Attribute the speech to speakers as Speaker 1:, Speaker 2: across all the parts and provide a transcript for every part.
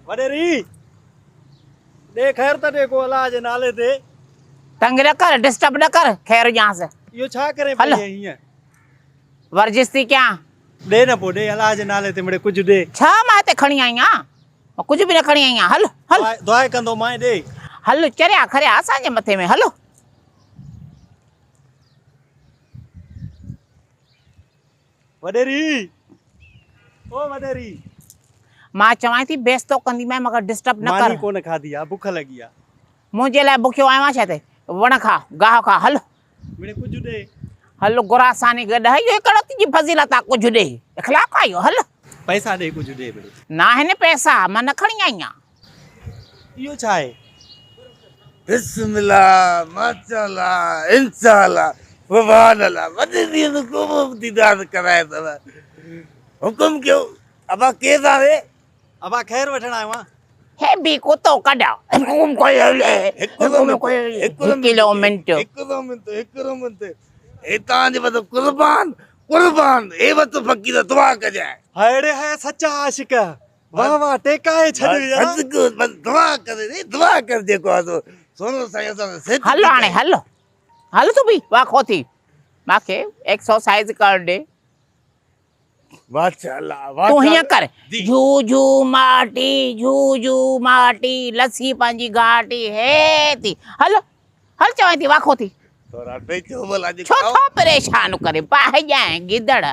Speaker 1: वडेरी दे खैर त दे को अल्लाह जे नाले ते
Speaker 2: तंग न कर, डिस्टर्ब न कर। खैर यहाँ से
Speaker 1: इहो छा करे
Speaker 2: हलो।
Speaker 1: पई हीअं
Speaker 2: वर्जिश थी क्या
Speaker 1: दे न पोइ दे अल्लाह जे नाले ते मिड़े कुझु दे
Speaker 2: छा मां हिते खणी आई आहियां, कुझु बि न खणी आई आहियां। हल हल
Speaker 1: दुआ कंदो मां दे
Speaker 2: हल, चरिया खरिया असांजे मथे में। हलो
Speaker 1: वडेरी ओ वडेरी
Speaker 2: मां चवां थी बेस्तो कंदी मैं, मगर डिस्टर्ब न
Speaker 1: मानी
Speaker 2: कर।
Speaker 1: कोन खाधी आहे बुख लॻी आहे
Speaker 2: मुंहिंजे लाइ बुखियो आयो आहे छा ते? वण खा, गाह खा। हल
Speaker 1: मिड़े कुझु दे
Speaker 2: हल गुरासानी गॾु है, इहो हिकिड़ो तुंहिंजी फज़ीलत आहे, कुझु ॾे। इख़लाक़ आहे इहो। हल
Speaker 1: पैसा दे कुझु दे मिड़े
Speaker 2: न आहिनि पैसा, मां न खणी आई आहियां।
Speaker 1: इहो छा आहे
Speaker 3: बिस्मिल्लाह माशाअल्लाह इंशाअल्लाह सुभान अल्लाह वॾे ॾींहं को दीदार कराए अथव। हुकुम कयो। अबा केरु आहे?
Speaker 1: अबा खैर वठण आयो आहियां
Speaker 2: हे बि कुतो कढा
Speaker 3: हिकिड़ो हे तव्हांजे वटि कुर्बान कुर्बान हे वटि फ़क़ीर दुआ कजाए।
Speaker 1: हाणे है सच्चा आशिक वाह वाह टेकाए छॾियो
Speaker 3: बस दुआ करे दुआ कर जेको आहे सोनो साईं असां
Speaker 2: हल हाणे हल हल तूं बि वाखो थी, मूंखे एक्सरसाइज कर ॾे।
Speaker 3: माशाअल्लाह
Speaker 2: तूं हीअं कर, झू झू माटी झू झू माटी लस्सी पंहिंजी घाटी हे थी। हल हल चवां थी वाखो थी।
Speaker 3: थोरा टे चोबल अॼु
Speaker 2: छो थो परेशान करे पाहे ॼाए गिदड़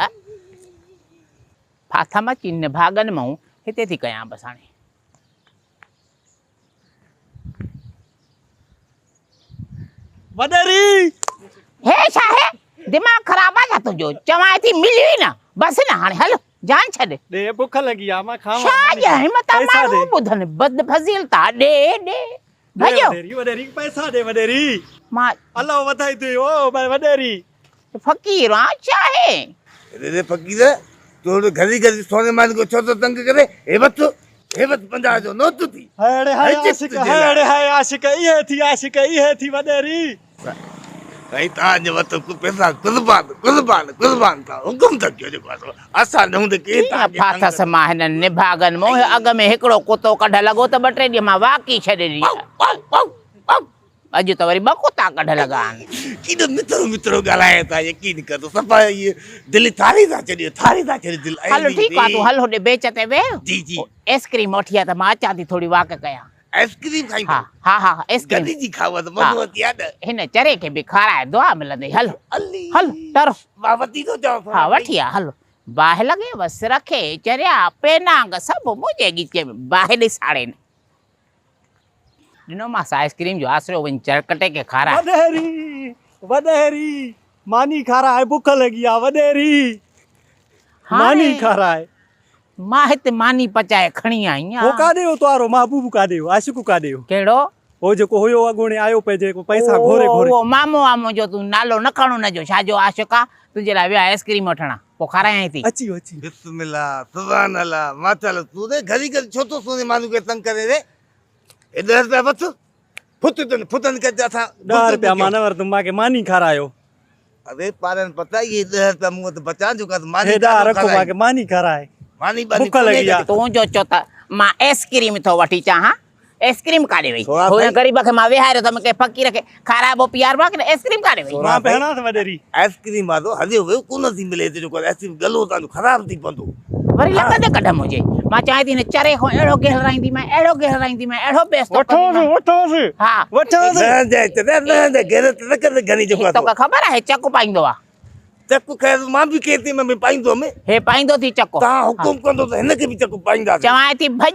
Speaker 2: फाथम चिन भागन मां हिते थी कयां बसि हाणे।
Speaker 1: वडेरी
Speaker 2: हे छा है? दिमाग़ ख़राब आहे छा तुंहिंजो? चवां थी मिली न बसि न हाणे हल जान छॾ।
Speaker 1: दे बुख लॻी आहे मां खावां
Speaker 2: छा ॼाए मतां माण्हू ॿुधनि बद फज़ीलता ॾे ॾे भॼो।
Speaker 1: वडेरी पैसा दे वडेरी
Speaker 2: मां
Speaker 1: अल्लाह वधाई थी ओ वडेरी
Speaker 2: फ़क़ीर आहियां छा है?
Speaker 3: रे फ़क़ीर तू घड़ी घड़ी सोने मान को छो तो तंग करे हे वत 50 जो नोट थी।
Speaker 1: हाणे हाय आशिक इहे थी वडेरी
Speaker 3: भाई तव्हांजे वटि पैसा कुर्बान कुर्बान कुर्बान था हुकुम त कयो जेको आहे असां न हूंदे के
Speaker 2: फाथस मां हिननि निभागनि मों अॻ में हिकिड़ो कुतो कढ लॻो त 2-3 ॾींहं मां वाकी छॾे ॾिनी। अॼु त वरी 2 कुता कढ लॻा आहिनि।
Speaker 3: केॾो मित्रो ॻाल्हाए था यकीन कर तो सफ़ा इहे दिलि थारी था छॾियो दिलि।
Speaker 2: हलो ठीकु आहे, तूं हल होॾे बेच ते वेह।
Speaker 3: जी जी
Speaker 2: आइस्क्रीम वठी आ त मां अचां थी थोरी वाक कयां।
Speaker 3: आइस्क्रीम खाई
Speaker 2: हा हा हा आइस्क्रीम
Speaker 3: गॾी जी खाव त मज़ो अची याद
Speaker 2: हिन चरे खे बि खाराए दुआ मिलंदी। हल
Speaker 3: अली
Speaker 2: हल तर
Speaker 3: मां वती थो चवां
Speaker 2: हा वठी आ हल। बाहि लॻे बस रखे चरिया पेनांग सभु मुंहिंजे गीचे में बाहि ॾिसाड़े ॾिनो मां आइस्क्रीम जो आसरो वञी चरकटे खे खाराए।
Speaker 1: वडेरी मानी खाराए बुख लॻी आहे वडेरी मानी खाराए।
Speaker 2: मां हिते मानी पचाए खणी आई
Speaker 1: हो
Speaker 2: आहियां।
Speaker 1: काॾे हो तुआरो महबूब काॾे हो आशिक़ काॾे हो?
Speaker 2: कहिड़ो?
Speaker 1: हो जेको हुयो अॻोणे आयो पे जेको पैसा घोरे घोरे
Speaker 2: ओ मामो वामो जो तूं नालो न खणो न जो छाजो आशिक़ आहे तुंहिंजे लाइ विया आइस्क्रीम वठणा पोइ खारायां थी।
Speaker 1: अची
Speaker 3: बिस्मिल्लाह सुभान अल्लाह माशाअल्लाह तू रे घड़ी घड़ी छो तो सोने मानू के तंग करे रे ए 10 रुपया वठ फुटन के था
Speaker 1: 10 रुपया मां न वरतुम मांखे मानी खारायो।
Speaker 3: अरे पारन पता ये 10 रुपया मुंह ते बचा जो का मानी
Speaker 1: हेॾा रखो मांखे मानी खाराए
Speaker 3: मानी
Speaker 1: बुख लॻी आहे।
Speaker 2: तूं जो चो त मां आइस्क्रीम थो वठी चाहां। आइस्क्रीम काॾे वई? हो ग़रीब खे मां विहारियो त मूंखे फ़क़ीर खे खाराइबो पीआरिबो आहे की आइस्क्रीम काॾे वई?
Speaker 1: मां पहिरां त वडेरी
Speaker 3: आइस्क्रीम आ तो हजे वे कोन थी मिले जो को आइस्क्रीम गलो ता खराब थी पंदो
Speaker 2: वरी लॻंदे कढ मुंहिंजे। मां चाहियां थी न चरे खां अहिड़ो गहराईंदी मैं अहिड़ो बेस्तो
Speaker 1: वठोसि
Speaker 2: हा
Speaker 1: वठोसि
Speaker 3: न जाए त न गैरत न कर घणी जो
Speaker 2: तोखे ख़बर आहे चकु पाईंदो आहे?
Speaker 3: चकु खैर मां भी केती में पाईंदो में
Speaker 2: हे पाईंदो थी चकु।
Speaker 3: ता हुकुम कंदो त हिन के भी चकु पाईंदा
Speaker 2: चवां थी भॼ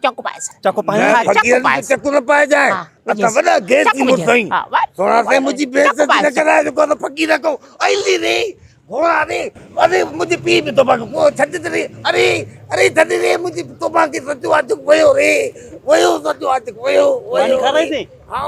Speaker 2: चकु पाए
Speaker 1: चकु
Speaker 3: पाए चकु न पाए जाए अता वडा गेस की मुसई सोना से मुझी बेइज्जती न कराए जो को फकीर को आईली रे घोड़ा रे अरे मुझे पी भी तो बाको को छद रे अरे छद रे मुझे तो बाकी सचो आज वयो रे वयो सचो आज वयो
Speaker 1: मानी खाराई थी?
Speaker 3: हां